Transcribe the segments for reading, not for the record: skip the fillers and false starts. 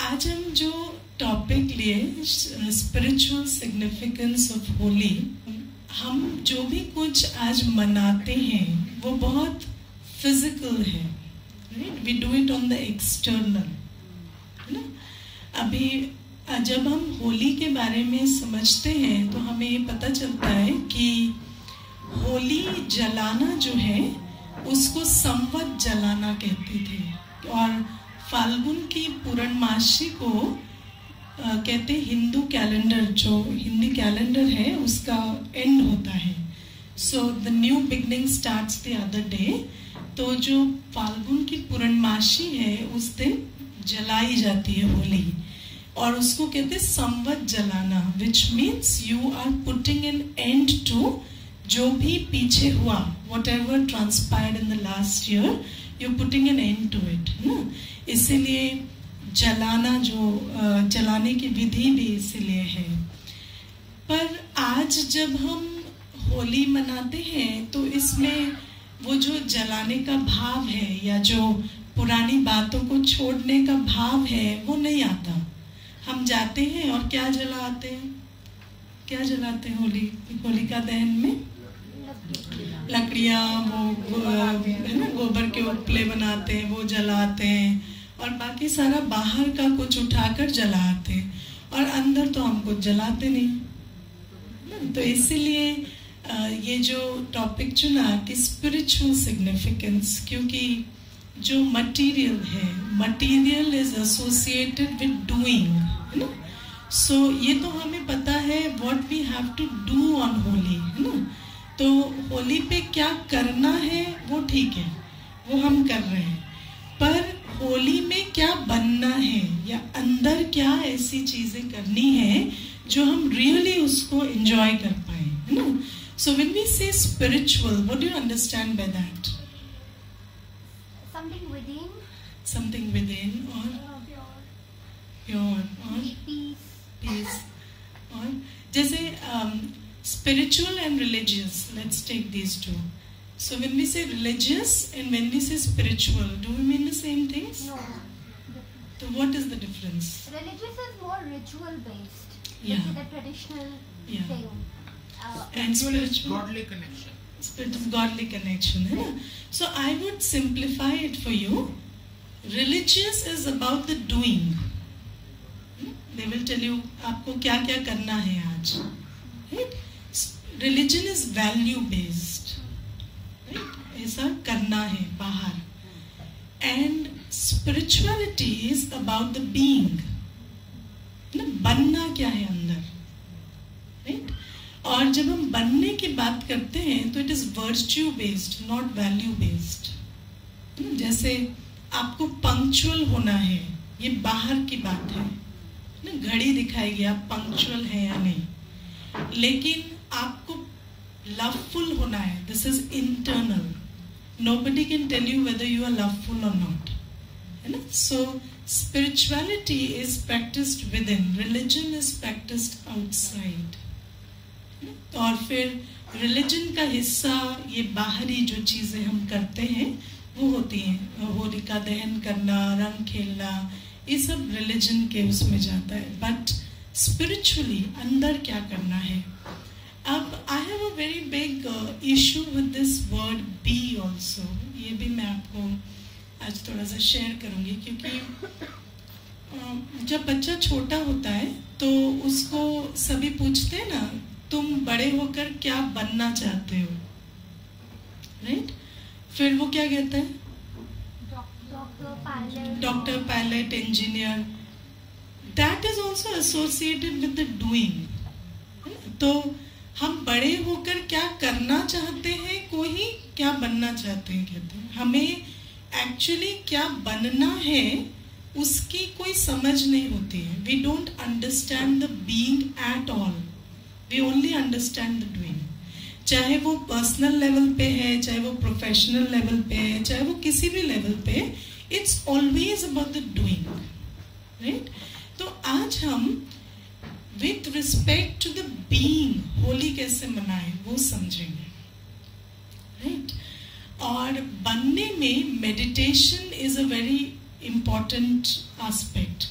आज हम जो टॉपिक लिए स्पिरिचुअल सिग्निफिकेंस ऑफ होली, हम जो भी कुछ आज मनाते हैं वो बहुत फिजिकल है, right? We do it on the external, है ना? अभी जब हम होली के बारे में समझते हैं तो हमें ये पता चलता है कि होली जलाना जो है उसको संवत जलाना कहते थे, और फाल्गुन की पूर्णमासी को कहते हिंदू कैलेंडर, जो हिंदी कैलेंडर है उसका एंड होता है। So the new beginning starts the other day. तो जो फाल्गुन की पूर्णमासी है उस दिन जलाई जाती है होली, और उसको कहते संवत जलाना, which means you are putting an end to जो भी पीछे हुआ, whatever transpired in the last year, you putting an end to it, है ना? इसीलिए जलाना, जो जलाने की विधि भी इसीलिए है। पर आज जब हम होली मनाते हैं तो इसमें वो जो जलाने का भाव है या जो पुरानी बातों को छोड़ने का भाव है वो नहीं आता। हम जाते हैं और क्या जलाते हैं, क्या जलाते हैं होलिका दहन में? लकड़ियाँ, वो है ना, गोबर के उपले बनाते हैं, वो जलाते हैं, और बाकी सारा बाहर का कुछ उठाकर जलाते हैं, और अंदर तो हम कुछ जलाते नहीं। तो इसीलिए ये जो टॉपिक चुना कि स्पिरिचुअल सिग्निफिकेंस, क्योंकि जो मटेरियल है, material is associated with doing, है ना? सो ये तो हमें पता है what we have to do on Holi, है ना? तो होली पे क्या करना है वो ठीक है, वो हम कर रहे हैं, पर होली में क्या बनना है या अंदर क्या ऐसी चीजें करनी है जो हम रियली उसको एंजॉय कर पाए, है ना? सो व्हेन वी से spiritual, what do you understand by that? Something with in और प्योर और पीस, और जैसे spiritual and religious, let's take these two. So when we say religious and when we say spiritual, do we mean the same things? No. So what is the difference? Religious is more ritual based. Yeah. It's the traditional thing. And spiritual, godly connection. Spirit of godly connection, है ना? So I would simplify it for you. Religious is about the doing. They will tell you आपको क्या क्या करना है आज, right? Religion is value based, right? ऐसा करना है बाहर, and spirituality is about the being, ना? बनना क्या है अंदर, right? और जब हम बनने की बात करते हैं तो it is virtue based, not value based. जैसे आपको पंक्चुअल होना है, ये बाहर की बात है ना, घड़ी दिखाएगी आप पंक्चुअल है या नहीं, लेकिन आपको लवफुल होना है, this is internal. Nobody can tell you whether you are loveful और नॉट, है ना? So spirituality is practised within, religion is practised outside. और फिर रिलीजन का हिस्सा ये बाहरी जो चीजें हम करते हैं वो होती हैं, होलिका दहन करना, रंग खेलना, ये सब रिलीजन के उसमें जाता है. बट स्पिरिचुअली अंदर क्या करना है? अब I have a very big issue with this word be also. ये भी मैं आपको आज थोड़ा सा शेयर करूंगी, क्योंकि जब बच्चा छोटा होता है तो उसको सभी पूछते हैं ना, तुम बड़े होकर क्या बनना चाहते हो, राइट? फिर वो क्या कहता है? Doctor, pilot, engineer. That is also associated with the doing. तो हम बड़े होकर क्या करना चाहते हैं, कोई क्या बनना चाहते हैं कहते हैं. हमें एक्चुअली क्या बनना है उसकी कोई समझ नहीं होती है. We don't understand the being at all. We only understand the doing. चाहे वो पर्सनल लेवल पे है, चाहे वो प्रोफेशनल लेवल पे है, चाहे वो किसी भी लेवल पे, it's always about the doing, right? तो आज हम with respect to the being Holi कैसे मनाएं वो समझेंगे, राइट? और बनने में meditation is a very important aspect.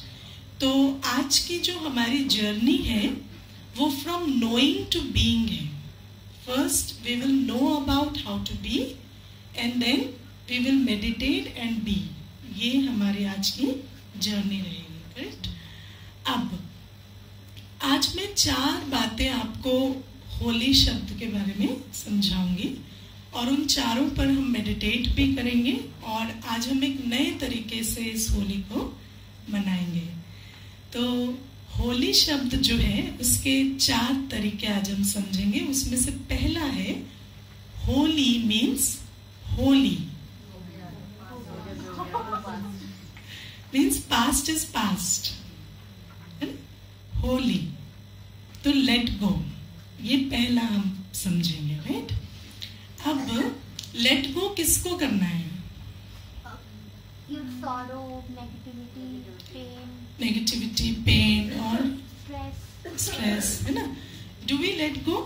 आज की जो हमारी जर्नी है वो फ्रॉम नोइंग टू बीइंग है. First we will know about how to be and then we will meditate and be. ये हमारी आज की जर्नी रहेगी. करेक्ट. अब आज मैं 4 बातें आपको होली शब्द के बारे में समझाऊंगी और उन चारों पर हम मेडिटेट भी करेंगे और आज हम एक नए तरीके से इस होली को मनाएंगे. तो होली शब्द जो है उसके 4 तरीके आज हम समझेंगे. उसमें से पहला है Holi means Holi, means past is past. Holi तो लेट गो, ये पहला हम समझेंगे. राइट. अब लेट गो किसको करना है? नेगेटिविटी, पेन और स्ट्रेस, है ना. Do we let go?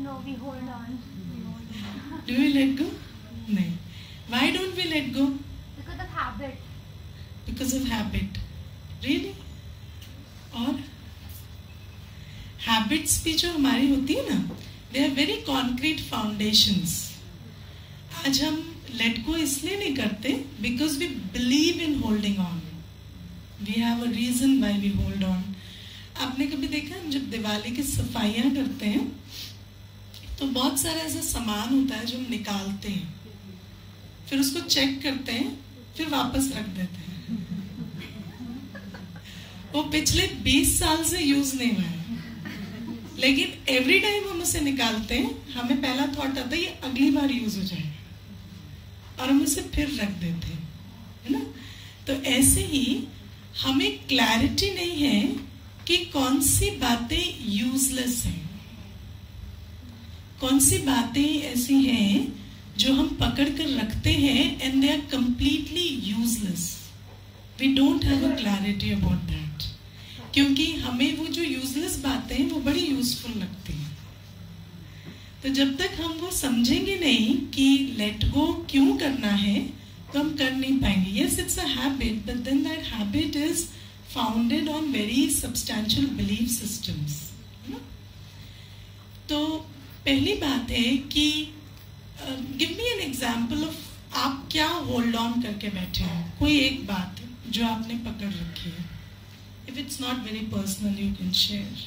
No, we hold on. Do we let go? नहीं. Why don't we let go? Because of habit. Because of habit. Really? और हैबिट्स भी जो हमारी होती है ना, they are very concrete foundations. आज हम लेट गो इसलिए नहीं करते because we believe in holding on. We have a reason why we hold on. आपने कभी देखा हम जब दिवाली की सफाइयां करते हैं तो बहुत सारा ऐसा सामान होता है जो हम निकालते हैं, फिर उसको चेक करते हैं, फिर वापस रख देते हैं. वो पिछले 20 साल से यूज नहीं हुआ है, लेकिन एवरी टाइम हम उसे निकालते हैं, हमें पहला थॉट आता है ये अगली बार यूज हो जाएगा और हम उसे फिर रख देते हैं, है ना. तो ऐसे ही हमें क्लैरिटी नहीं है कि कौन सी बातें यूजलेस हैं, कौन सी बातें ऐसी हैं जो हम पकड़ कर रखते हैं and they are completely useless. We don't have a clarity about that. क्योंकि हमें वो जो यूजलेस बातें हैं वो बड़ी यूजफुल लगती हैं. तो जब तक हम वो समझेंगे नहीं कि लेट गो क्यों करना है तो हम कर नहीं पाएंगे. Yes, it's a habit, but then that habit is founded on very substantial belief systems. तो पहली बात है कि give me an example of आप क्या होल्ड ऑन करके बैठे हैं. कोई एक बात जो आपने पकड़ रखी है. If it's not very personal, you can share.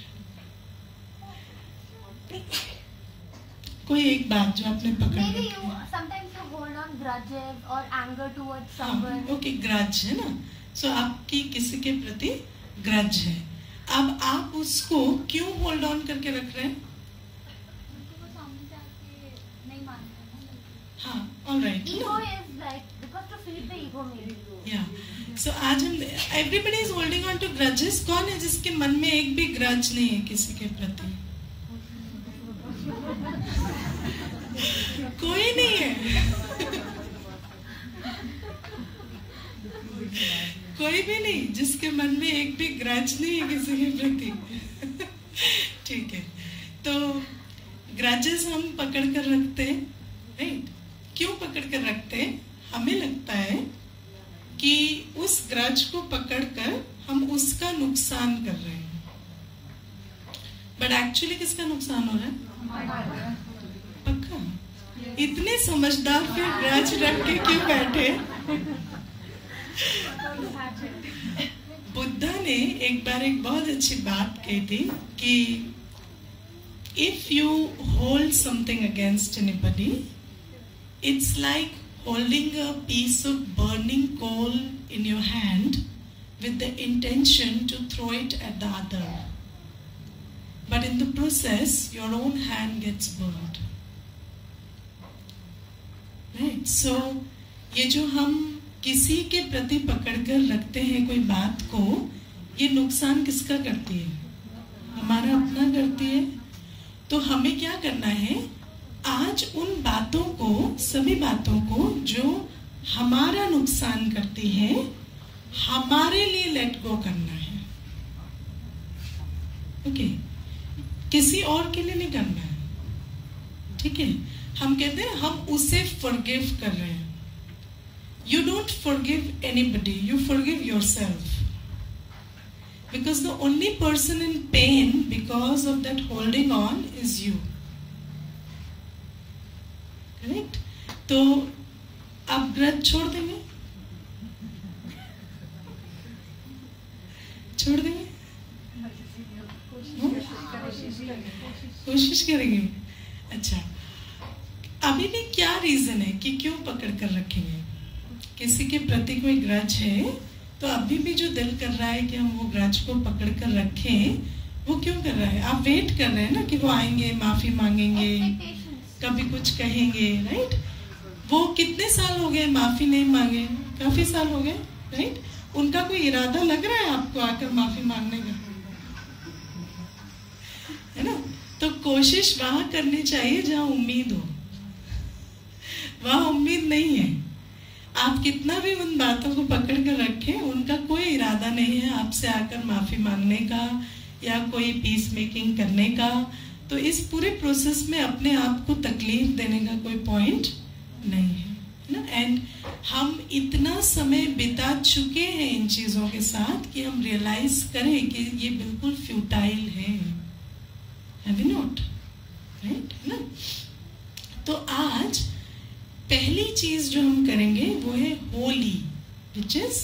कोई एक बात जो आपने पकड़ रखी है. Sometimes you hold on grudges or anger towards someone. Okay, grudge है ना. सो आपकी किसी के प्रति ग्रज है. अब आप उसको क्यों होल्ड ऑन करके रख रहे हैं? हाँ, all right. Ego is like because to feed the ego maybe. Yeah. So आज हम everybody is holding on to grudges. कौन है जिसके मन में एक भी ग्रज नहीं है किसी के प्रति? कोई नहीं है. कोई भी नहीं जिसके मन में एक भी ग्रज नहीं है किसी के प्रति. ठीक है. तो ग्रजेस हम पकड़ कर रखते हैं. राइट. क्यों पकड़ कर रखते हैं? हमें लगता है कि उस ग्रज को पकड़कर हम उसका नुकसान कर रहे हैं, बट एक्चुअली किसका नुकसान हो रहा है? पक्का. इतने समझदार फिर ग्रज रख के क्यों बैठे? बुद्धा ने एक बार एक बहुत अच्छी बात कही थी कि if you hold something against anybody, it's like holding a piece of burning coal in your hand with the intention to throw it at the other. But in the process, your own hand gets burned. Right? So, ये जो हम किसी के प्रति पकड़ कर रखते हैं कोई बात को, ये नुकसान किसका करती है? हमारा अपना करती है. तो हमें क्या करना है? आज उन बातों को, सभी बातों को जो हमारा नुकसान करती है, हमारे लिए लेट गो करना है. ओके. किसी और के लिए नहीं करना है. ठीक है. हम कहते हैं हम उसे फॉरगिव कर रहे हैं. You don't forgive anybody, you forgive yourself. because the only person in pain because of that holding on is you. Correct? तो आप ग्रज छोड़ देंगे? छोड़ देंगे? कोशिश करेंगे. अच्छा, अभी भी क्या रीजन है कि क्यों पकड़ कर रखेंगे? किसी के प्रति कोई ग्रज है तो अभी भी जो दिल कर रहा है कि हम वो ग्रज को पकड़ कर रखें, वो क्यों कर रहा है? आप वेट कर रहे हैं ना कि वो आएंगे, माफी मांगेंगे, कभी कुछ कहेंगे, राइट? वो कितने साल हो गए माफी नहीं मांगे? काफी साल हो गए, राइट? उनका कोई इरादा लग रहा है आपको आकर माफी मांगने का? है ना? तो कोशिश वहां करनी चाहिए जहां उम्मीद हो. वहां उम्मीद नहीं है. आप कितना भी उन बातों को पकड़ कर रखें, उनका कोई इरादा नहीं है आपसे आकर माफी मांगने का या कोई पीस मेकिंग करने का. तो इस पूरे प्रोसेस में अपने आप को तकलीफ देने का कोई पॉइंट नहीं है ना. एंड हम इतना समय बिता चुके हैं इन चीजों के साथ कि हम रियलाइज करें कि ये बिल्कुल फ्यूटाइल है. Have you not? Right? ना? तो आज पहली चीज जो हम करेंगे वो है Holi, which is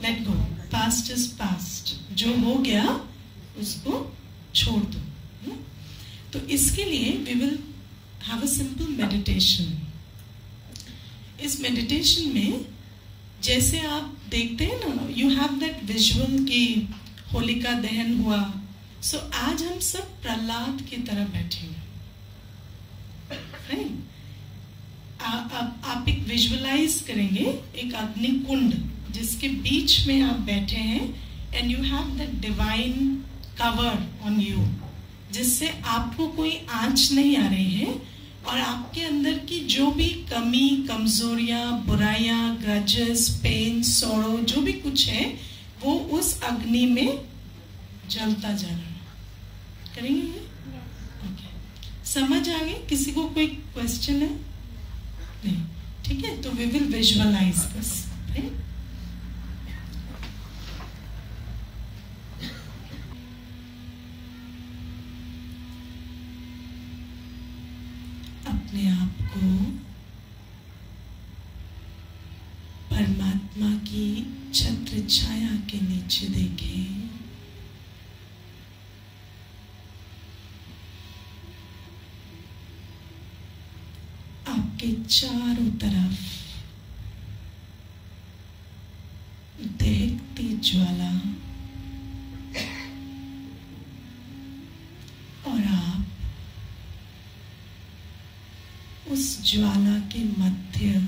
let go. Past is past. जो हो गया उसको छोड़ दो. ना? तो इसके लिए we will have a simple meditation. इस मेडिटेशन में जैसे आप देखते हैं ना, you have that visual कि होलिका दहन हुआ. सो आज हम सब प्रहलाद की तरह बैठेंगे. आप एक विजुअलाइज करेंगे एक अग्नि कुंड जिसके बीच में आप बैठे हैं, and you have that divine cover on you, जिससे आपको कोई आंच नहीं आ रही है और आपके अंदर की जो भी कमी, कमजोरियां, बुराइयां, ग्रजेस, पेन, सौरो, जो भी कुछ है वो उस अग्नि में जलता जा रहा है. करेंगे ये? ओके. समझ आ गए? किसी को कोई क्वेश्चन है? नहीं. ठीक है, तो वी विल विजुअलाइज दिस. अपने आप को परमात्मा की छत्र छाया के नीचे देखें. आपके चारों तरफ दहकती ज्वाला और आप उस ज्वाला के मध्य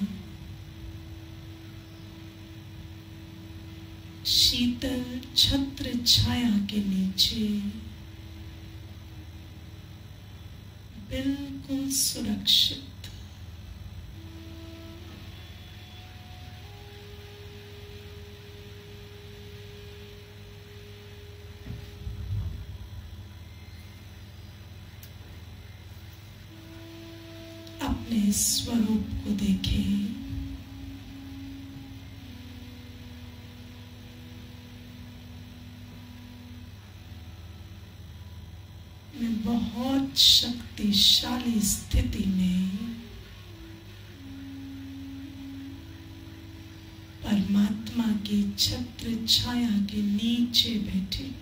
शीतल छत्र छाया के नीचे बिल्कुल सुरक्षित अपने स्वरूप को देखें. मैं बहुत शक्तिशाली स्थिति में परमात्मा की छत्र छाया के नीचे बैठी.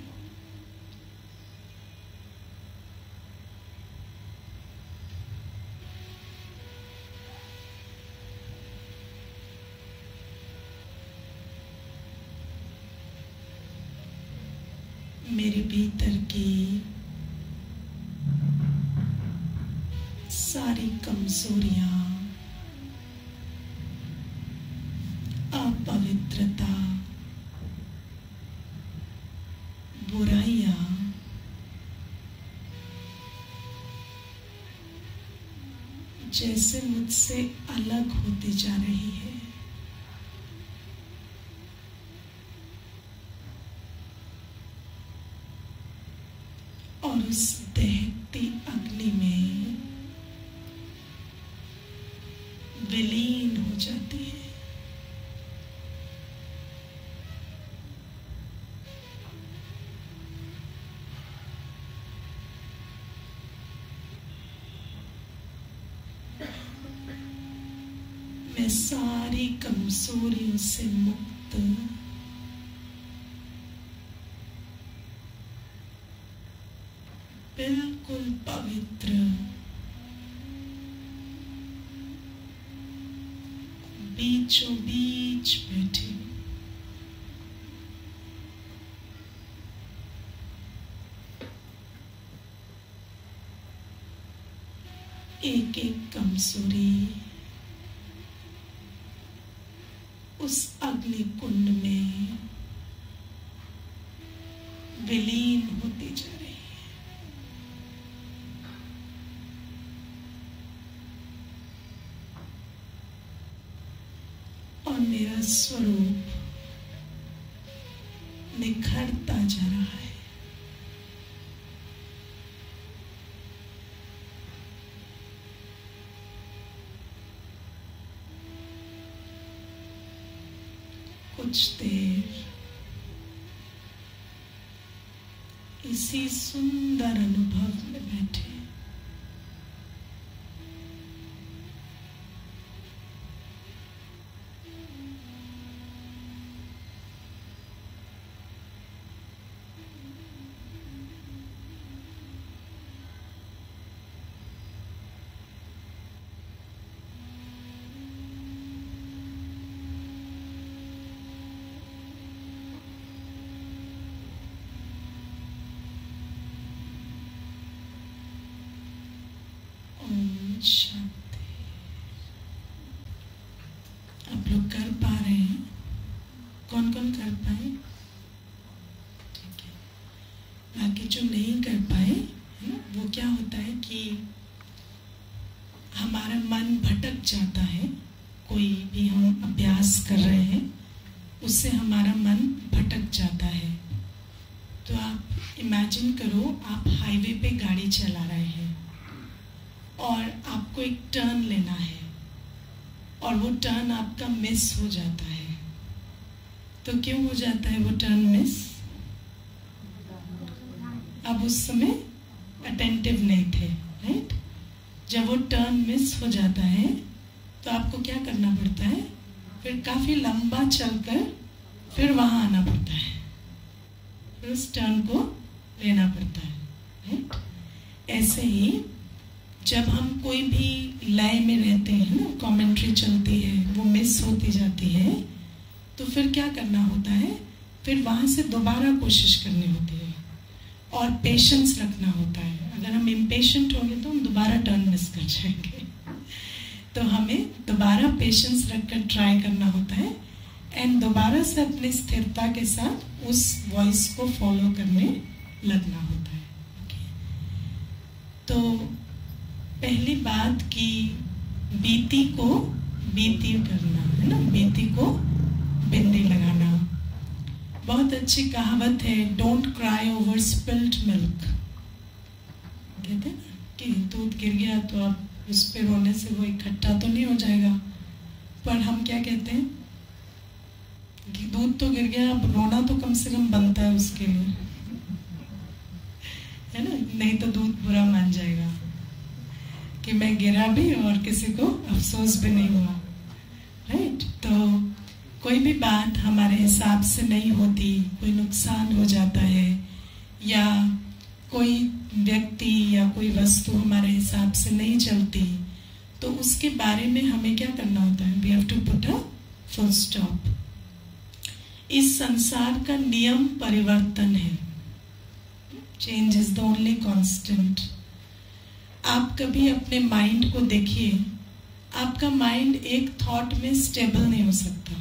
मेरे भीतर की सारी कमजोरियां, अपवित्रता, बुराइयां जैसे मुझसे अलग होती जा रही है. और उस दहकती अग्नि में विलीन हो जाती है. मैं सारी कमजोरियों से मुक्त, बिल्कुल पवित्र, बीचों बीच बैठी, एक एक कमजोरी उस अग्नि कुंड में विलीन होती जा रही है। और मेरा स्वरूप निखरता जा रहा है। कुछ देर इसी सुंदर अनुभव में बैठे, शांति। आप लोग कर पा रहे हैं? कौन कौन कर पाए? ठीक है। बाकी जो नहीं कर पाए है ना, वो क्या होता है कि हमारा मन भटक जाता है। कोई भी हम अभ्यास कर रहे हैं उससे हमारा मन भटक जाता है। तो आप इमेजिन करो, आप हाईवे पे गाड़ी चला रहे हैं और आपको एक टर्न लेना है और वो टर्न आपका मिस हो जाता है। तो क्यों हो जाता है वो टर्न मिस? अब उस समय अटेंटिव नहीं थे, राइट? जब वो टर्न मिस हो जाता है तो आपको क्या करना पड़ता है? फिर काफी लंबा चलकर फिर वहां आना पड़ता है, फिर उस टर्न को लेना पड़ता है, राइट? ऐसे ही जब हम कोई भी लय में रहते हैं ना, कमेंट्री चलती है, वो मिस होती जाती है, तो फिर क्या करना होता है? फिर वहां से दोबारा कोशिश करनी होती है और पेशेंस रखना होता है। अगर हम इम्पेशेंट होंगे तो हम दोबारा टर्न मिस कर जाएंगे। तो हमें दोबारा पेशेंस रखकर ट्राई करना होता है एंड दोबारा से अपनी स्थिरता के साथ उस वॉइस को फॉलो करने लगना होता है। तो पहली बात कि बीती को बीती करना है ना, बीती को बिंदी लगाना। बहुत अच्छी कहावत है, don't cry over spilled milk. कहते हैं ना कि दूध गिर गया तो आप उस पे रोने से वो इकट्ठा तो नहीं हो जाएगा, पर हम क्या कहते हैं कि दूध तो गिर गया, अब रोना तो कम से कम बनता है उसके लिए, है ना? नहीं तो दूध बुरा मान जाएगा कि मैं गिरा भी और किसी को अफसोस भी नहीं हुआ, राइट? तो कोई भी बात हमारे हिसाब से नहीं होती, कोई नुकसान हो जाता है या कोई व्यक्ति या कोई वस्तु हमारे हिसाब से नहीं चलती, तो उसके बारे में हमें क्या करना होता है? We have to put a full stop. इस संसार का नियम परिवर्तन है, change is the only constant. आप कभी अपने माइंड को देखिए, आपका माइंड एक थॉट में स्टेबल नहीं हो सकता।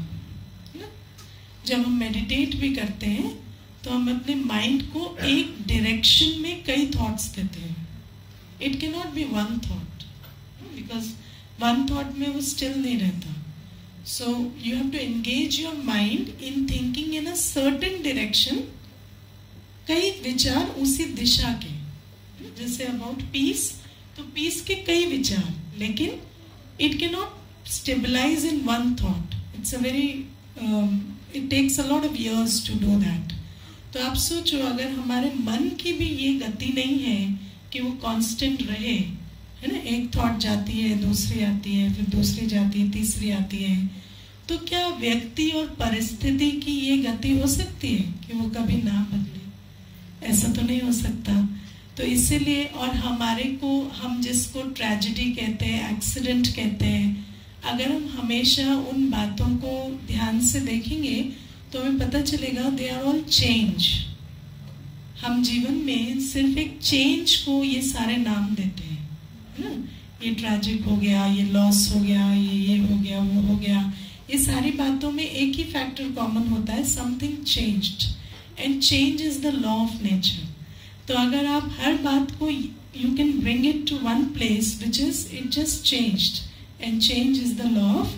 जब हम मेडिटेट भी करते हैं तो हम अपने माइंड को एक डायरेक्शन में कई थॉट्स देते हैं। It can not be one thought, because one thought में वो स्टिल नहीं रहता। So you have to engage your mind in thinking in a certain direction, कई विचार उसी दिशा के। जैसे अबाउट पीस, तो पीस के कई विचार, लेकिन it can not stabilise in one thought. It's a very it takes a lot of years to do that. तो आप सोचो, अगर हमारे मन की भी ये गति नहीं है कि वो कांस्टेंट रहे, है ना, एक थॉट जाती है, दूसरी आती है, फिर दूसरी जाती है, तीसरी आती है। तो क्या व्यक्ति और परिस्थिति की ये गति हो सकती है कि वो कभी ना बदले? ऐसा तो नहीं हो सकता। तो इसीलिए, और हमारे को, हम जिसको ट्रेजेडी कहते हैं, एक्सीडेंट कहते हैं, अगर हम हमेशा उन बातों को ध्यान से देखेंगे तो हमें पता चलेगा दे आर ऑल चेंज। हम जीवन में सिर्फ एक चेंज को ये सारे नाम देते हैं, है ना। ये ट्रैजिक हो गया, ये लॉस हो गया, ये हो गया, वो हो गया। ये सारी बातों में एक ही फैक्टर कॉमन होता है, something changed, and change is the law of nature. तो अगर आप हर बात को, you can bring it to one place which is it just changed, and change is the law of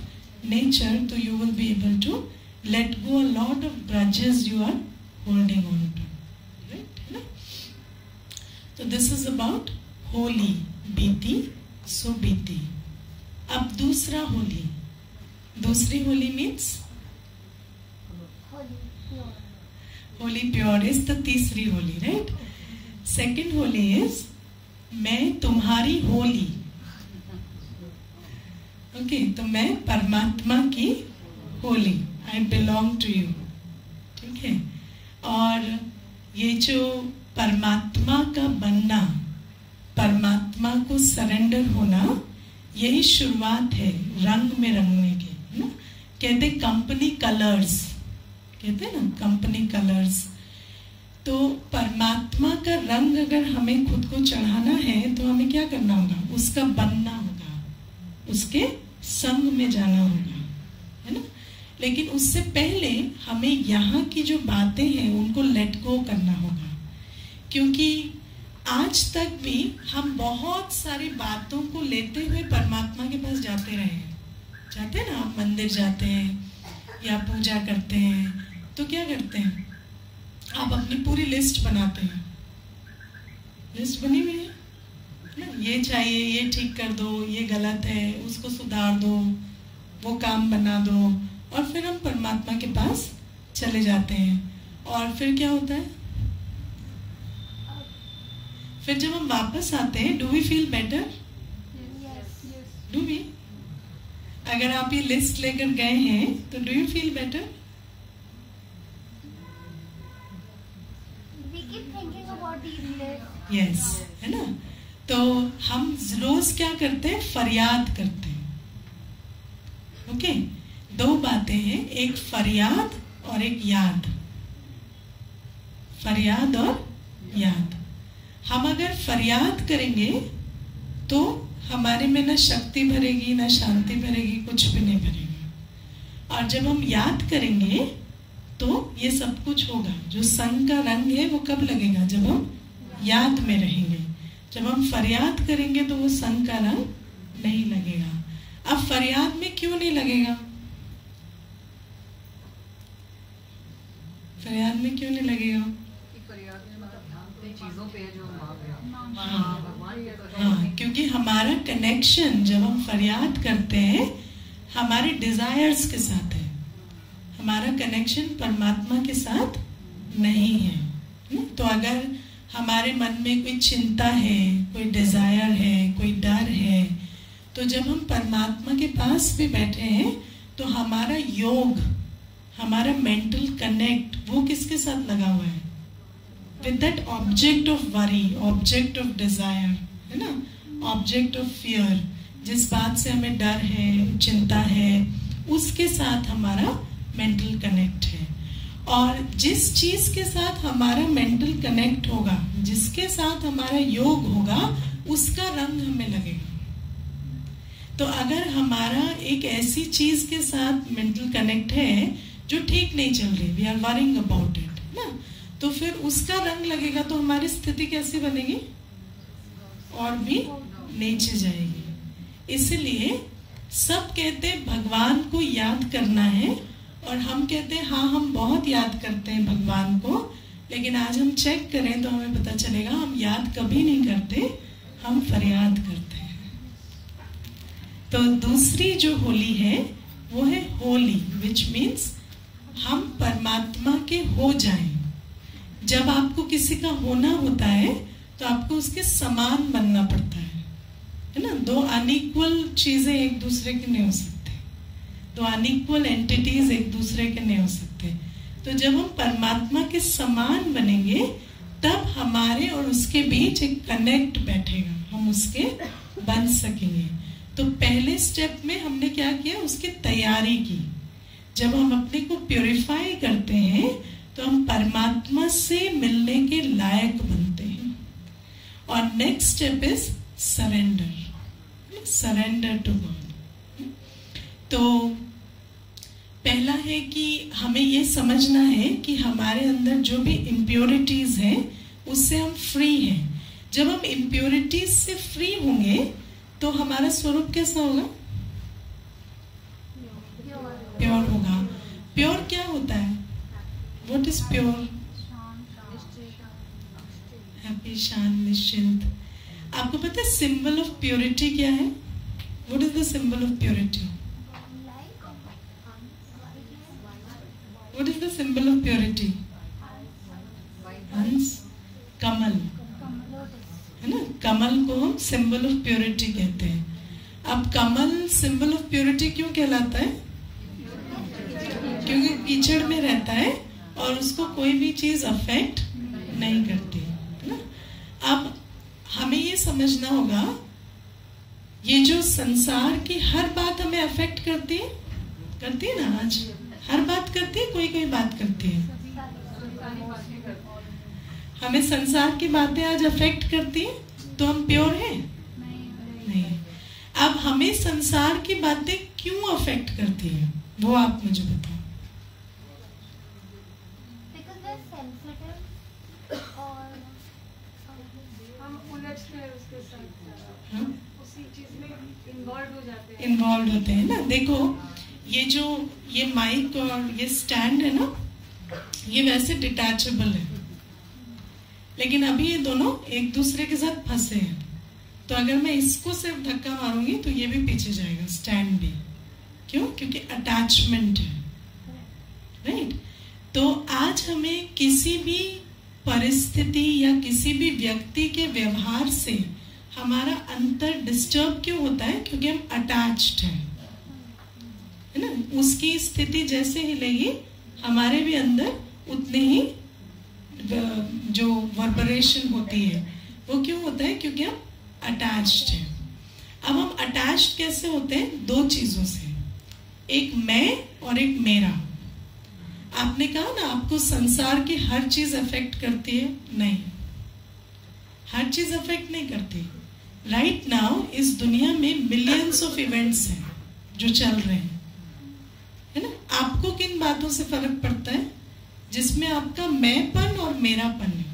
nature, so you will be able to let go a lot of grudges you are holding on to, right? So this is about Holi, बीती सो बीती। अब दूसरा होली, दूसरी Holi means Holi pure is the तीसरी Holi, right? Second Holi is मैं तुम्हारी Holi. Okay, तो मैं परमात्मा की होली, आई बिलोंग टू यू, ठीक है। और ये जो परमात्मा का बनना, परमात्मा को सरेंडर होना, यही शुरुआत है रंग में रंगने की, है ना। कहते कंपनी कलर्स, कहते हैं ना कंपनी कलर्स। तो परमात्मा का रंग अगर हमें खुद को चढ़ाना है तो हमें क्या करना होगा? उसका बनना होगा, उसके संग में जाना होगा, है ना। लेकिन उससे पहले हमें यहाँ की जो बातें हैं उनको लेट गो करना होगा, क्योंकि आज तक भी हम बहुत सारी बातों को लेते हुए परमात्मा के पास जाते रहे हैं। जाते हैं ना, आप मंदिर जाते हैं या पूजा करते हैं तो क्या करते हैं? आप अपनी पूरी लिस्ट बनाते हैं, लिस्ट बनी हुई है, ये चाहिए, ये ठीक कर दो, ये गलत है, उसको सुधार दो, वो काम बना दो, और फिर हम परमात्मा के पास चले जाते हैं। और फिर क्या होता है? फिर जब हम वापस आते हैं, do we feel better? Do we? अगर आप ये लिस्ट लेकर गए हैं तो do you feel better? Yes, है ना। तो हम रोज क्या करते हैं? फरियाद करते हैं। ओके, दो बातें हैं, एक फरियाद और एक याद। फरियाद और याद। हम अगर फरियाद करेंगे तो हमारे में ना शक्ति भरेगी, ना शांति भरेगी, कुछ भी नहीं भरेगा। और जब हम याद करेंगे तो ये सब कुछ होगा। जो संग का रंग है वो कब लगेगा? जब हम याद में रहेंगे। जब हम फरियाद करेंगे तो वो संग का रंग नहीं लगेगा। अब फरियाद में क्यों नहीं लगेगा? फरियाद में क्यों नहीं लगेगा? हाँ, क्योंकि हमारा कनेक्शन जब हम फरियाद करते हैं हमारे डिजायर्स के साथ है, हमारा कनेक्शन परमात्मा के साथ नहीं है। तो अगर हमारे मन में कोई चिंता है, कोई डिजायर है, कोई डर है, तो जब हम परमात्मा के पास भी बैठे हैं तो हमारा योग, हमारा मेंटल कनेक्ट वो किसके साथ लगा हुआ है? With that object of worry, object of desire, है ना, ऑब्जेक्ट ऑफ फियर। जिस बात से हमें डर है, चिंता है, उसके साथ हमारा मेंटल कनेक्ट है। और जिस चीज के साथ हमारा मेंटल कनेक्ट होगा, जिसके साथ हमारा योग होगा, उसका रंग हमें लगेगा। तो अगर हमारा एक ऐसी चीज के साथ मेंटल कनेक्ट है जो ठीक नहीं चल रही, we are worrying about it, ना, तो फिर उसका रंग लगेगा। तो हमारी स्थिति कैसी बनेगी? और भी नीचे जाएगी। इसलिए सब कहते हैं भगवान को याद करना है, और हम कहते हैं हाँ हम बहुत याद करते हैं भगवान को, लेकिन आज हम चेक करें तो हमें पता चलेगा हम याद कभी नहीं करते, हम फरियाद करते हैं। तो दूसरी जो होली है वो है होली, विच मीन्स हम परमात्मा के हो जाएं। जब आपको किसी का होना होता है तो आपको उसके समान बनना पड़ता है। है ना, दो अनइक्वल चीजें एक दूसरे की नहीं हो सकते, दो अनइक्वल एंटिटीज एक दूसरे के नहीं हो सकते। तो जब हम परमात्मा के समान बनेंगे तब हमारे और उसके बीच एक कनेक्ट बैठेगा, हम उसके बन सकेंगे। तो पहले स्टेप में हमने क्या किया, उसकी तैयारी की। जब हम अपने को प्योरीफाई करते हैं तो हम परमात्मा से मिलने के लायक बनते हैं। और next step is surrender, surrender to God. तो पहला है कि हमें ये समझना है कि हमारे अंदर जो भी इम्प्योरिटीज हैं उससे हम फ्री हैं। जब हम इम्प्योरिटीज से फ्री होंगे तो हमारा स्वरूप कैसा होगा, प्योर होगा। प्योर क्या होता है, व्हाट इज प्योर, हैप्पी, शांत, निश्चिंत। आपको पता है सिंबल ऑफ प्योरिटी क्या है, what is the symbol of purity, what is the symbol of purity, हंस, कमल, है ना, कमल को हम सिंबल ऑफ प्योरिटी कहते हैं। अब कमल सिंबल ऑफ प्योरिटी क्यों कहलाता है, क्योंकि कीचड़ में रहता है और उसको कोई भी चीज अफेक्ट नहीं करती, है ना। अब हमें ये समझना होगा, ये जो संसार की हर बात हमें अफेक्ट करती है ना, आज हर बात करती है, कोई कोई बात करती है, हमें संसार की बातें आज अफेक्ट करती है, तो हम प्योर हैं नहीं। अब हमें संसार की बातें क्यों अफेक्ट करती है, वो आप मुझे बताओ। इन्वॉल्व होते हैं ना। देखो ये माइक और ये स्टैंड है ना, ये वैसे डिटैचेबल है, लेकिन अभी ये दोनों एक दूसरे के साथ फंसे हैं। तो अगर मैं इसको सिर्फ धक्का मारूंगी तो ये भी पीछे जाएगा, स्टैंड भी। क्यों, क्योंकि अटैचमेंट है, राइट। तो आज हमें किसी भी परिस्थिति या किसी भी व्यक्ति के व्यवहार से हमारा अंतर डिस्टर्ब क्यों होता है, क्योंकि हम अटैच्ड हैं, है ना। उसकी स्थिति जैसे हिलेगी हमारे भी अंदर उतने ही जो वर्बरेशन होती है, वो क्यों होता है, क्योंकि हम अटैच्ड हैं। अब हम अटैच्ड कैसे होते हैं, दो चीजों से, एक मैं और एक मेरा। आपने कहा ना आपको संसार की हर चीज अफेक्ट करती है, नहीं, हर चीज अफेक्ट नहीं करती। राइट नाउ इस दुनिया में मिलियंस ऑफ इवेंट्स हैं जो चल रहे हैं, है ना। आपको किन बातों से फर्क पड़ता है, जिसमें आपका मैंपन और मेरापन है,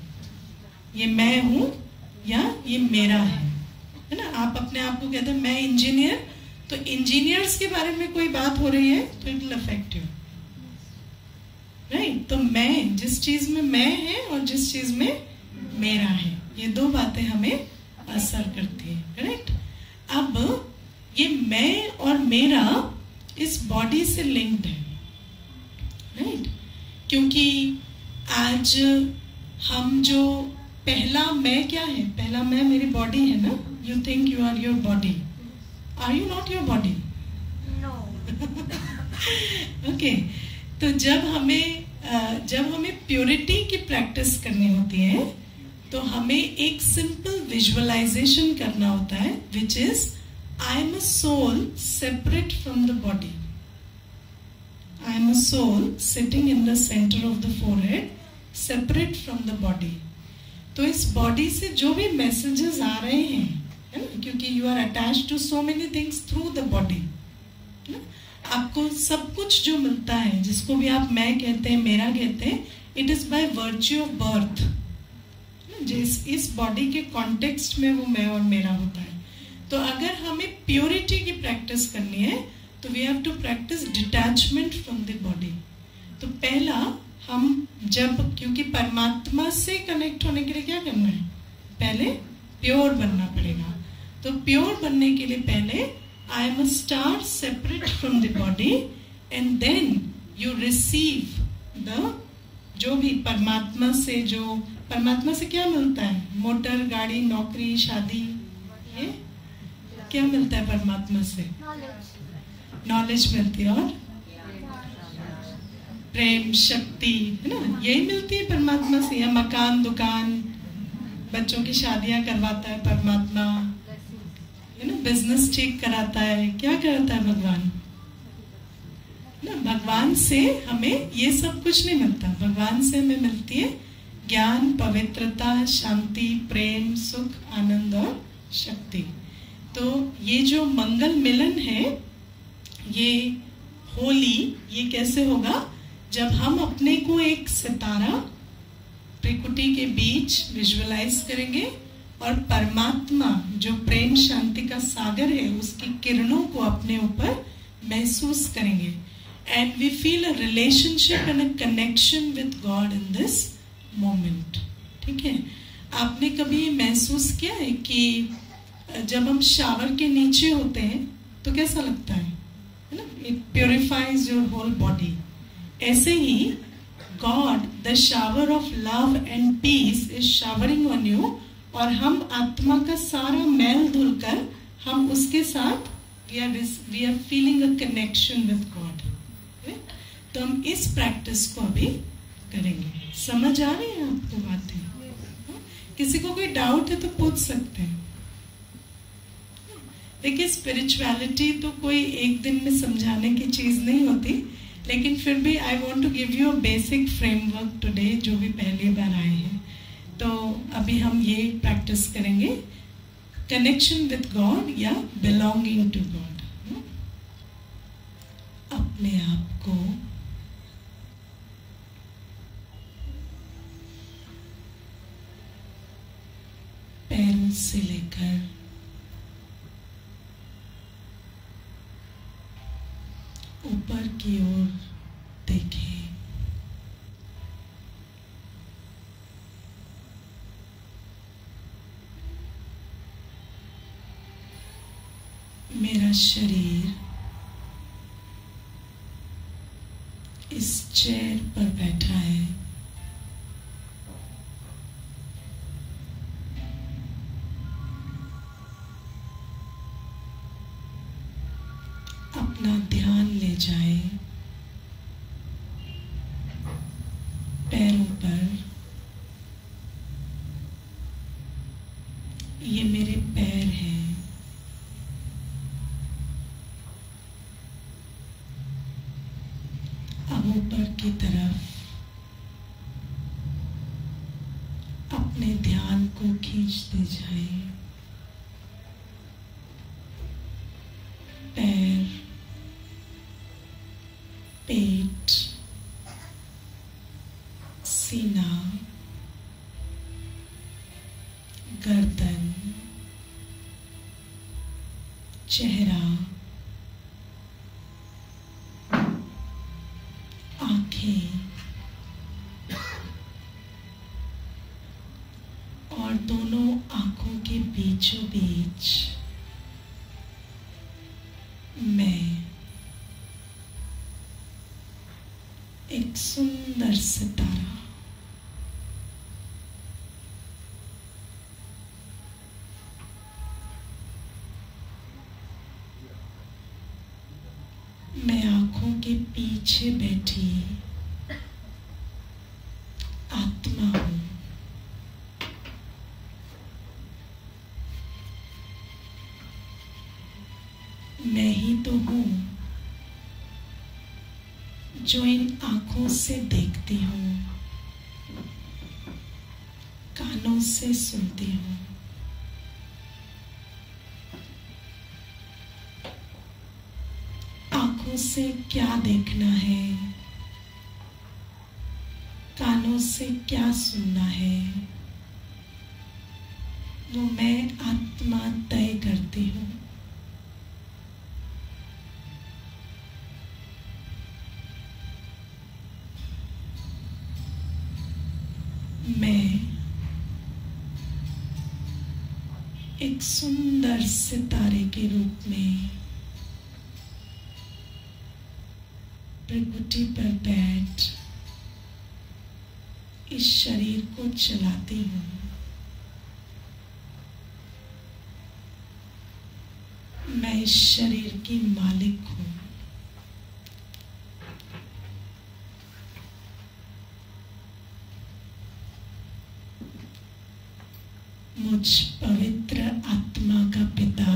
ये मैं हूं या ये मेरा है ना। आप अपने आप को कहते हैं मैं इंजीनियर, तो इंजीनियर्स के बारे में कोई बात हो रही है तो it will affect you, right. तो मैं, जिस चीज में मैं है और जिस चीज में मेरा है, ये दो बातें हमें असर करती है, करेक्ट। अब ये मैं और मेरा इस बॉडी से लिंक्ड है, राइट। क्योंकि आज हम जो पहला मैं क्या है, पहला मैं मेरी बॉडी है ना। You think you are your body, are you not your body, no. Okay. तो जब हमें प्योरिटी की प्रैक्टिस करनी होती है तो हमें एक सिंपल विजुअलाइजेशन करना होता है, which is I am a soul separate from the body. I am a soul sitting in the center of the forehead, separate from the body. तो इस बॉडी से जो भी मैसेजेस आ रहे हैं, है ना, क्योंकि you are attached to so many things through the body, है ना। आपको सब कुछ जो मिलता है, जिसको भी आप मैं कहते हैं, मेरा कहते हैं, it is by virtue of birth, जिस इस बॉडी के कॉन्टेक्स्ट में वो मैं और मेरा होता है। तो अगर हमें प्योरिटी की प्रैक्टिस करनी है तो we have to practise detachment from the body. तो पहला हम क्योंकि परमात्मा से कनेक्ट होने के लिए क्या करना है, पहले प्योर बनना पड़ेगा। तो प्योर बनने के लिए पहले I am a star separate from the body, and then you receive the जो भी परमात्मा से क्या मिलता है, मोटर, गाड़ी, नौकरी, शादी, ये क्या मिलता है परमात्मा से? नॉलेज। नॉलेज मिलती है, और प्रेम, शक्ति, है ना, यही मिलती है परमात्मा से। या मकान, दुकान, बच्चों की शादियां करवाता है परमात्मा, है ना, बिजनेस ठीक कराता है, क्या कराता है भगवान ना। भगवान से हमें ये सब कुछ नहीं मिलता, भगवान से हमें मिलती है ज्ञान, पवित्रता, शांति, प्रेम, सुख, आनंद और शक्ति। तो ये जो मंगल मिलन है, ये होली, ये कैसे होगा? जब हम अपने को एक सितारा प्रकृति के बीच विजुअलाइज करेंगे और परमात्मा जो प्रेम शांति का सागर है उसकी किरणों को अपने ऊपर महसूस करेंगे। And we feel a relationship and a connection with God in this moment. ठीक है, आपने कभी महसूस किया है कि जब हम शावर के नीचे होते हैं तो कैसा लगता है ना? It purifies your whole body. ऐसे ही god, the shower of love and peace is showering on you, और हम आत्मा का सारा मैल धुलकर हम उसके साथ we are feeling a connection with God. तो हम इस प्रैक्टिस को अभी करेंगे। समझ आ रही है आपको बातें? किसी को कोई डाउट है तो पूछ सकते हैं। देखिए, स्पिरिचुअलिटी तो कोई एक दिन में समझाने की चीज नहीं होती, लेकिन फिर भी I want to give you a basic framework today, जो भी पहली बार आए हैं। तो अभी हम ये प्रैक्टिस करेंगे, कनेक्शन विद गॉड या बिलोंगिंग टू गॉड। अपने आप को पैरों से लेकर ऊपर की ओर देखें। मेरा शरीर इस चेयर पर बैठा है। अपना ध्यान ले जाए पैरों पर। ये मेरे पैर हैं। अब ऊपर की तरफ अपने ध्यान को खींचते जाए। पैर, पेट, सीना, गर्दन, चेहरा, आंखें और दोनों आंखों के बीचों बीच मैं एक सुंदर सितारा, मैं आंखों के पीछे बैठी आत्मा हूं। मैं ही तो हूं जो इन आंखों से देखती हूं, कानों से सुनती हूं, आंखों से क्या देखना है, कानों से क्या सुनना है, वो मैं आत्मा तय करती हूं। मैं एक सुंदर सितारे के रूप में प्रकृति पर बैठ इस शरीर को चलाती हूँ। मैं इस शरीर की मालिक हूं। मुझ पवित्र आत्मा का पिता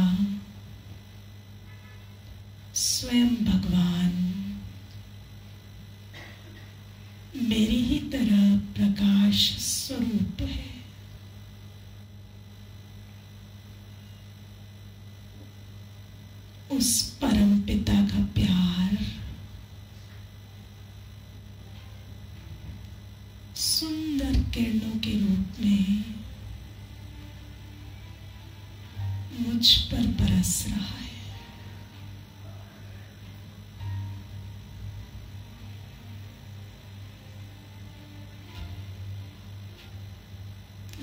स्वयं भगवान मेरी ही तरह प्रकाश स्वरूप है। उस परम पिता का प्यार सुंदर किरणों के रूप में मुझ पर बरस रहा है।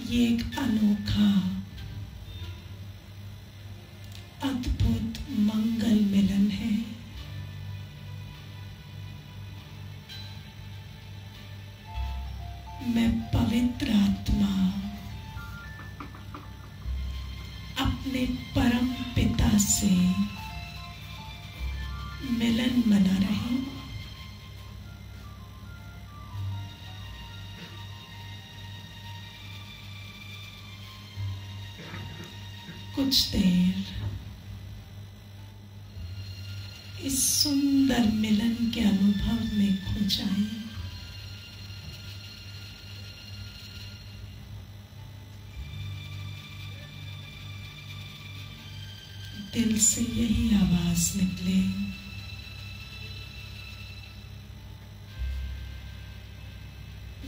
ये एक अनोखा अद्भुत मंगल मिलन है। मैं पवित्र आत्मा अपने परम पिता से मिलन मना रही हूं। कुछ देर इस सुंदर मिलन के अनुभव में खो जाएं। दिल से यही आवाज निकले,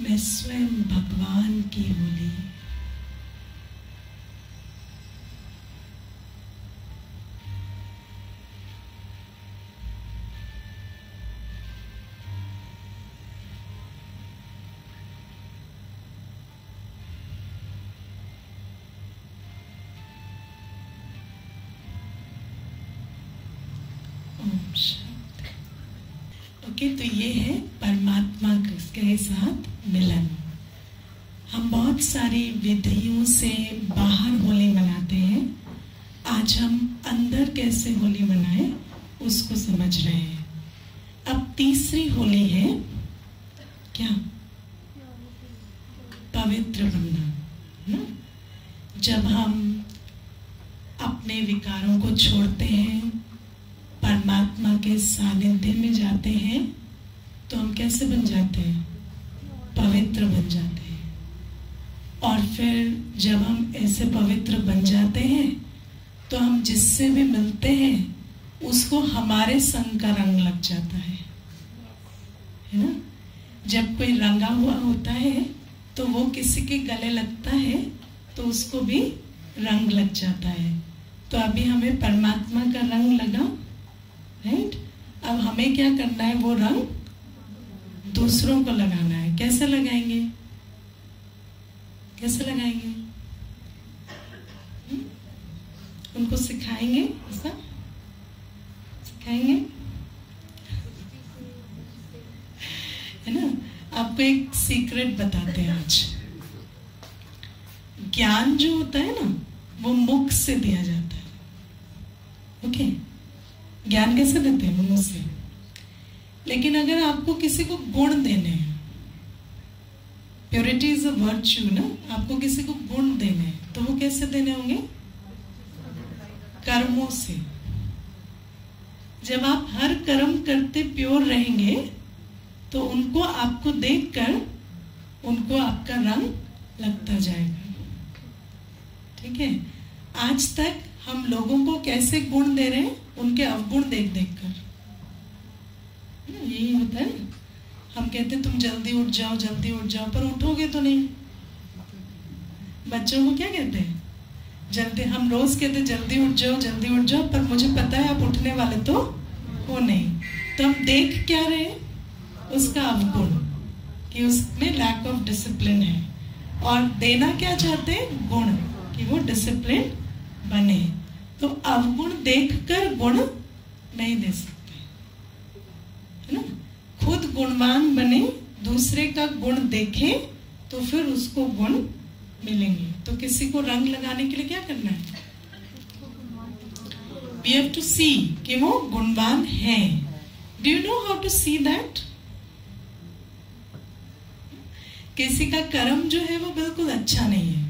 मैं स्वयं भगवान की होली। ओके, तो ये है परमात्मा के साथ मिलन। हम बहुत सारी विधियों से बाहर होली मनाते हैं। आज हम अंदर कैसे होली मनाएं उसको समझ रहे हैं। अब तीसरी होली है क्या? पवित्र बनना ना। जब हम अपने विकारों को छोड़ते हैं, परमात्मा के सानिध्य में जाते हैं, तो हम कैसे बन जाते हैं? पवित्र बन जाते हैं। और फिर जब हम ऐसे पवित्र बन जाते हैं तो हम जिससे भी मिलते हैं उसको हमारे संग का रंग लग जाता है ना। जब कोई रंगा हुआ होता है तो वो किसी के गले लगता है तो उसको भी रंग लग जाता है। तो अभी हमें परमात्मा का रंग लगा, राइट? अब हमें क्या करना है? वो रंग दूसरों को लगाना है। कैसे लगाएंगे? कैसे लगाएंगे? उनको सिखाएंगे, ऐसा सिखाएंगे, है ना। आपको एक सीक्रेट बताते हैं आज। ज्ञान जो होता है ना, वो मुख से दिया जाता है। ओके, ज्ञान कैसे देते हैं? मुंह से। लेकिन अगर आपको किसी को गुण देने हैं, प्योरिटी इज अ वर्च्यू ना, आपको किसी को गुण देने हैं तो वो कैसे देने होंगे? कर्मों से। जब आप हर कर्म करते प्योर रहेंगे तो उनको आपको देखकर उनको आपका रंग लगता जाएगा। ठीक है? आज तक हम लोगों को कैसे गुण दे रहे हैं? उनके अवगुण देख देख कर। यही होता है ना। हम कहते तुम जल्दी उठ जाओ, जल्दी उठ जाओ, पर उठोगे तो नहीं। बच्चों को क्या कहते हैं? जल्दी। हम रोज कहते जल्दी उठ जाओ, जल्दी उठ जाओ, पर मुझे पता है आप उठने वाले तो हो नहीं। तो हम देख क्या रहे हैं? उसका अवगुण, कि उसमें लैक ऑफ डिसिप्लिन है। और देना क्या चाहते हैं? गुण, कि वो डिसिप्लिन बने। तो अवगुण देखकर गुण नहीं दे सकते, है ना। खुद गुणवान बने, दूसरे का गुण देखें तो फिर उसको गुण मिलेंगे। तो किसी को रंग लगाने के लिए क्या करना है? वी हैव टू सी कि वो गुणवान है. Do you know how to see that? किसी का कर्म जो है वो बिल्कुल अच्छा नहीं है,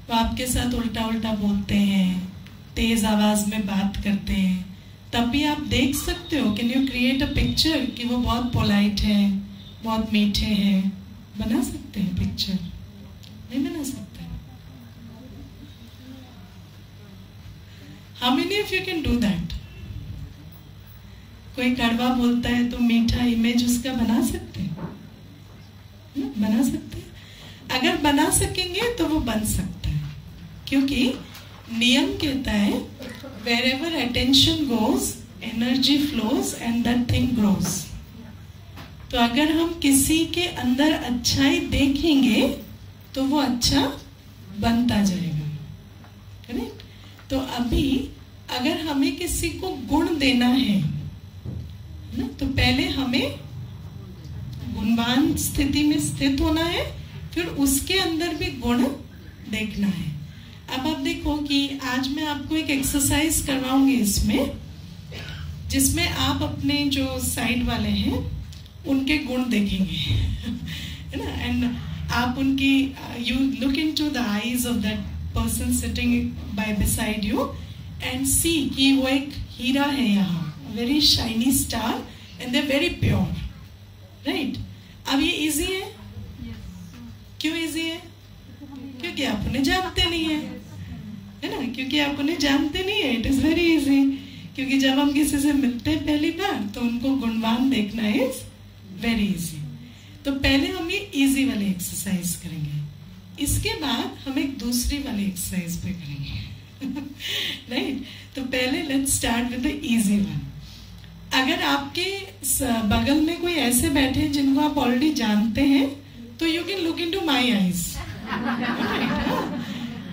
वो आपके साथ उल्टा उल्टा बोलते हैं, तेज आवाज में बात करते हैं, तब भी आप देख सकते हो. Can you create a picture कि वो बहुत पोलाइट है, बहुत मीठे हैं? बना सकते हैं पिक्चर? नहीं बना सकते. How many of you can do that? कोई कड़वा बोलता है तो मीठा इमेज उसका बना सकते हैं? बना सकते हैं. अगर बना सकेंगे तो वो बन सकता है, क्योंकि नियम कहता है wherever attention goes, energy flows and that thing grows. तो अगर हम किसी के अंदर अच्छाई देखेंगे तो वो अच्छा बनता जाएगा. करेक्ट? तो अभी अगर हमें किसी को गुण देना है ना, तो पहले हमें गुणवान स्थिति में स्थित होना है, फिर उसके अंदर भी गुण देखना है. अब आप देखो कि आज मैं आपको एक एक्सरसाइज करवाऊंगी इसमें, जिसमें आप अपने जो साइड वाले हैं उनके गुण देखेंगे, है ना. एंड आप उनकी you look into the eyes of that person sitting by beside you and see कि वो एक हीरा है यहाँ, very shiny star and they very pure. Right? अब ये इजी है. क्यों इजी है? क्योंकि आप उन्हें जानते नहीं है ना. क्योंकि आप उन्हें जानते नहीं है, इट इज वेरी इजी. क्योंकि जब हम किसी से मिलते हैं पहली बार तो उनको गुणवान देखना इज वेरी इजी. तो पहले हम ये इजी वाली एक्सरसाइज करेंगे, इसके बाद हम एक दूसरी वाली एक्सरसाइज पे करेंगे. राइट? तो पहले let's start with the easy one. अगर आपके बगल में कोई ऐसे बैठे हैं जिनको आप ऑलरेडी जानते हैं, तो you can look into my eyes,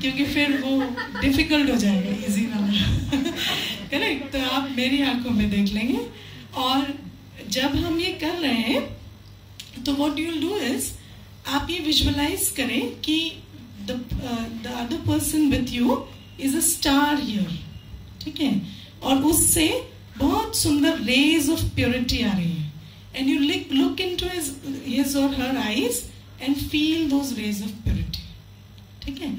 क्योंकि फिर वो डिफिकल्ट हो जाएगा इजी वाला. करेक्ट? तो आप मेरी आंखों में देख लेंगे. और जब हम ये कर रहे हैं तो what you will do is, आप ये विजुअलाइज करें कि the other person with you is a star here. ठीक है? और उससे बहुत सुंदर रेज ऑफ प्योरिटी आ रही है. And you look into his और her eyes and feel those rays of purity. ठीक है?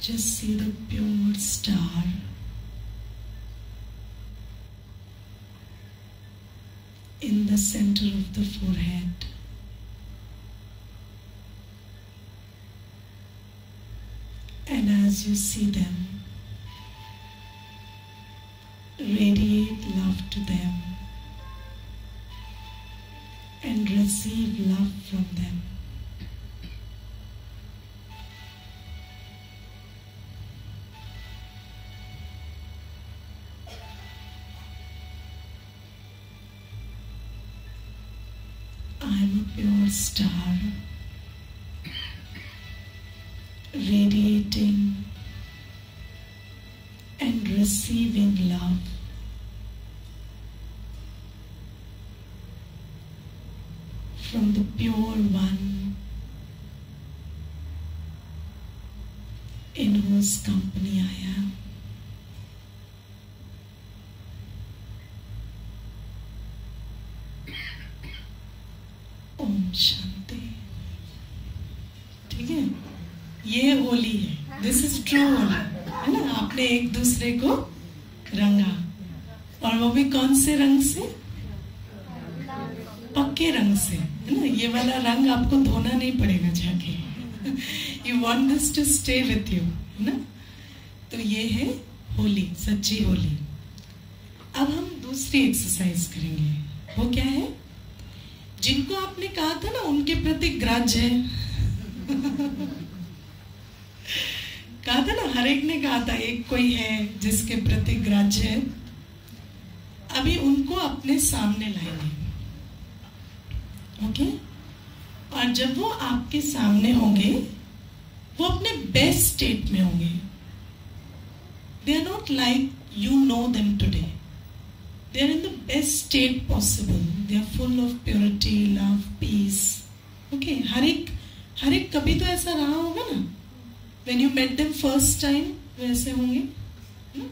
Just see the pure star in the center of the forehead. And as you see them, radiate love to them and receive love from them. I am a pure star, radiating and receiving love from the pure one in whose company I am. Om Shanti. ठीक है? ये होली है, this is true Holi, है ना. आपने एक दूसरे को रंगा, और वो भी कौन से रंग से? पक्के रंग से, है ना. ये वाला रंग आपको धोना नहीं पड़ेगा जाके. You want this to stay with you, है ना. तो ये है होली, सच्ची होली. अब हम दूसरी एक्सरसाइज करेंगे. वो क्या है? जिनको आपने कहा था ना उनके प्रति ग्रज है, कहा था ना, हर एक ने कहा था एक कोई है जिसके प्रति ग्रज है. अभी उनको अपने सामने लाएंगे, ओके? और जब वो आपके सामने होंगे, वो अपने बेस्ट स्टेट में होंगे. They are not like you know them today. They are in the best state possible. They are full of purity, love, peace. Okay, हर एक कभी तो ऐसा रहा होगा ना, when you met them first time, वैसे होंगे ना?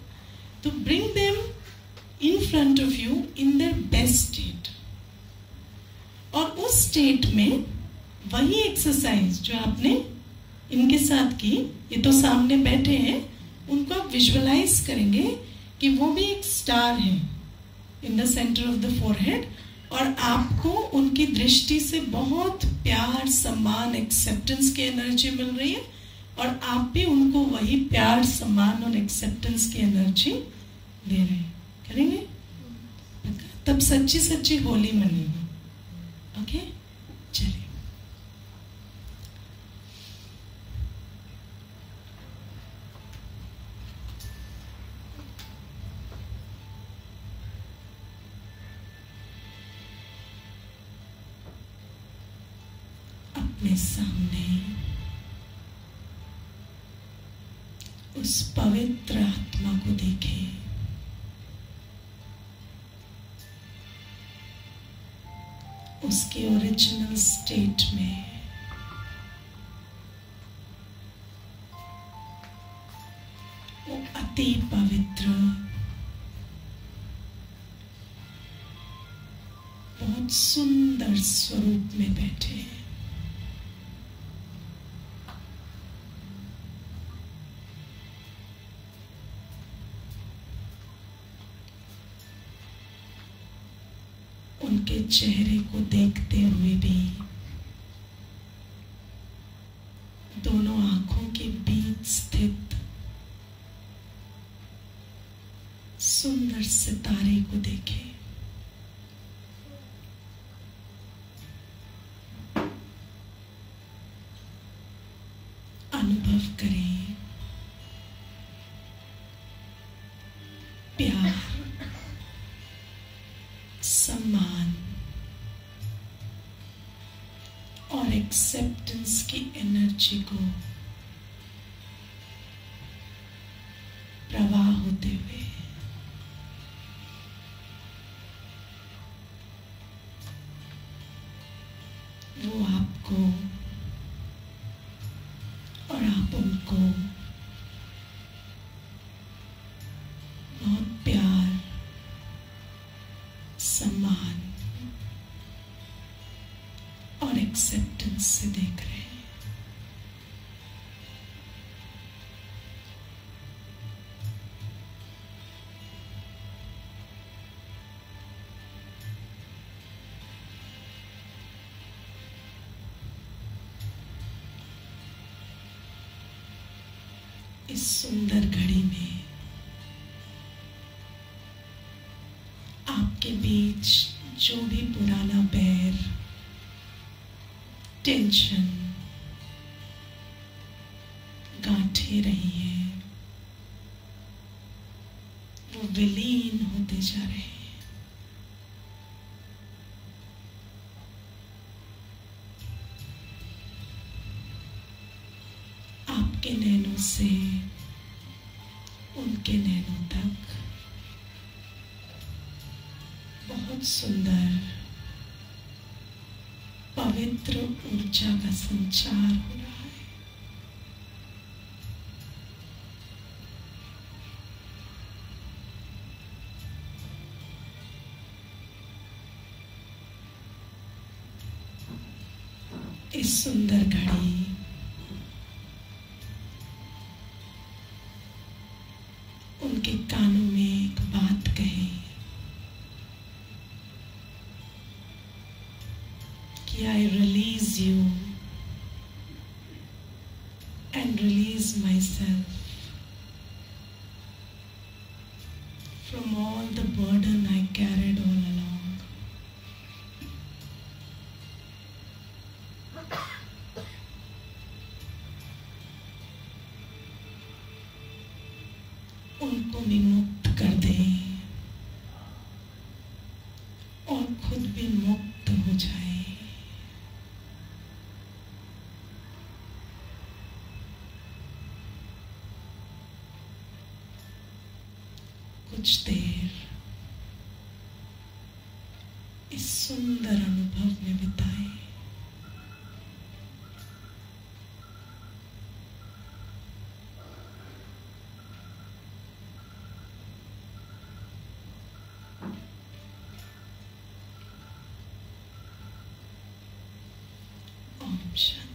तो bring them in front of you in their best state. और उस स्टेट में वही एक्सरसाइज जो आपने इनके साथ की, ये तो सामने बैठे हैं, उनको आप विजुअलाइज करेंगे कि वो भी एक स्टार है in the centre of the forehead, और आपको उनकी दृष्टि से बहुत प्यार, सम्मान, एक्सेप्टेंस की एनर्जी मिल रही है, और आप भी उनको वही प्यार, सम्मान और एक्सेप्टेंस की एनर्जी दे रहे हैं. करेंगे? तब सच्ची सच्ची होली मनेगी. ओके, चलिए. अपने सामने उस पवित्र आत्मा को देखें. उसके ओरिजिनल स्टेट में. वो अति पवित्र, बहुत सुंदर स्वरूप में बैठे हैं. उनके चेहरे को देखते हुए भी दोनों आंखों के बीच स्थित सुंदर सितारे को देखें. अनुभव करें प्यार, सम्मान और एक्सेप्टेंस की एनर्जी को प्रवाह होते हुए. वो आपको और आप उनको बहुत प्यार, सम्मान और एक्सेप्टेंस से देख रहे हैं. इस सुंदर घड़ी में आपके बीच जो भी पुराना बैर, टेंशन, गांठें रही हैं, वो विलीन होते जा रहे हैं. आपके नैनों से उनके नैनों तक बहुत सुंदर पवित्र ऊर्जा का संचार हो रहा है. इस सुंदर घड़ी उनके कानों में एक बात कहे कि I release you and release myself from all the burden I carried all along. उनको भी मुक्त कर दें. कुछ देर इस सुंदर अनुभव में बिताए। ओम शांति।